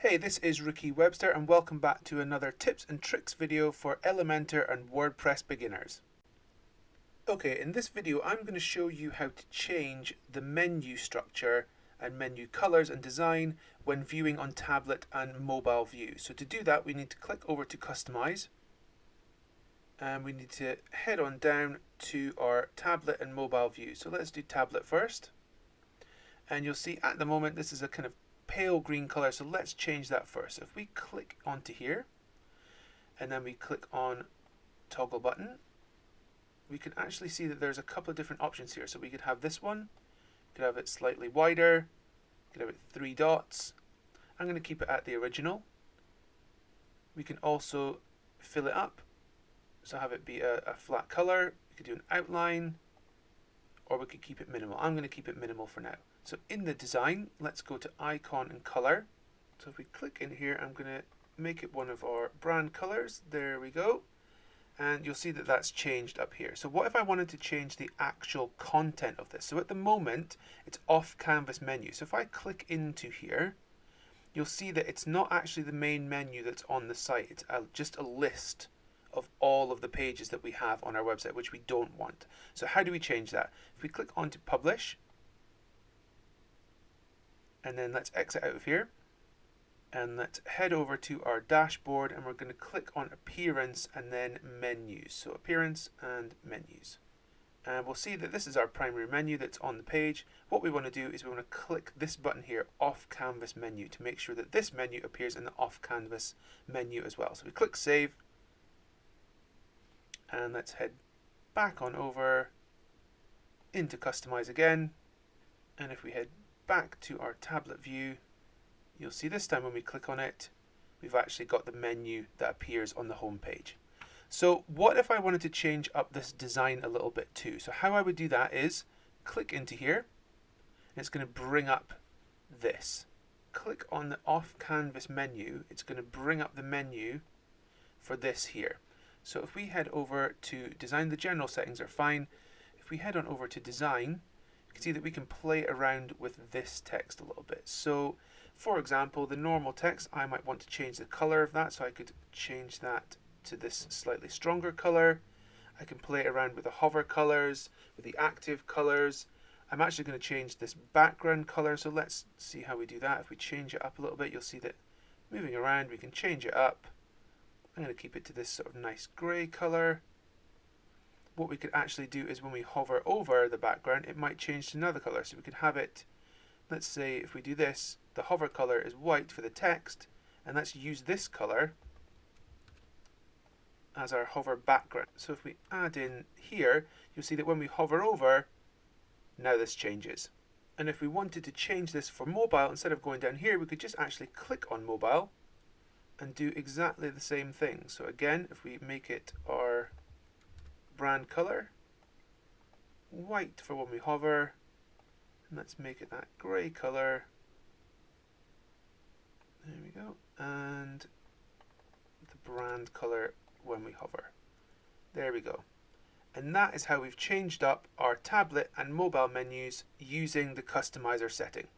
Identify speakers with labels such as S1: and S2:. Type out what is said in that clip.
S1: Hey, this is Rikki Webster and welcome back to another tips and tricks video for Elementor and WordPress beginners. Okay, in this video I'm going to show you how to change the menu structure and menu colors and design when viewing on tablet and mobile view. So to do that we need to click over to Customize and we need to head on down to our tablet and mobile view. So let's do tablet first, and you'll see at the moment this is a kind of pale green color, so let's change that first. If we click onto here and then we click on toggle button, we can actually see that there's a couple of different options here. So we could have this one, we could have it slightly wider, we could have it 3 dots. I'm going to keep it at the original. We can also fill it up, so have it be a flat color. We could do an outline, or we could keep it minimal. I'm going to keep it minimal for now. So in the design, let's go to icon and color. So if we click in here, I'm going to make it one of our brand colors. There we go. And you'll see that that's changed up here. So what if I wanted to change the actual content of this? So at the moment, it's off canvas menu. So if I click into here, you'll see that it's not actually the main menu that's on the site. It's just a list of all of the pages that we have on our website, which we don't want. So how do we change that? If we click onto publish, and then let's exit out of here and let's head over to our dashboard, and we're going to click on appearance and then menus. So appearance and menus, and we'll see that this is our primary menu that's on the page. What we want to do is we want to click this button here, off canvas menu, to make sure that this menu appears in the off canvas menu as well. So we click save, and let's head back on over into customize again, and if we head back to our tablet view, you'll see this time when we click on it, we've actually got the menu that appears on the home page. So what if I wanted to change up this design a little bit too? So how I would do that is click into here, and it's going to bring up this. Click on the off canvas menu, it's going to bring up the menu for this here. So if we head over to design, the general settings are fine. If we head on over to design, you can see that we can play around with this text a little bit. So for example, the normal text, I might want to change the color of that, so I could change that to this slightly stronger color. I can play around with the hover colors, with the active colors. I'm actually going to change this background color, so let's see how we do that. If we change it up a little bit, you'll see that moving around we can change it up. I'm going to keep it to this sort of nice grey color. What we could actually do is when we hover over the background, it might change to another color. So we could have it, let's say if we do this, the hover color is white for the text, and let's use this color as our hover background. So if we add in here, you'll see that when we hover over, now this changes. And if we wanted to change this for mobile, instead of going down here, we could just actually click on mobile and do exactly the same thing. So again, if we make it our brand color, white for when we hover, and let's make it that grey color. There we go, and the brand color when we hover. There we go. And that is how we've changed up our tablet and mobile menus using the customizer setting.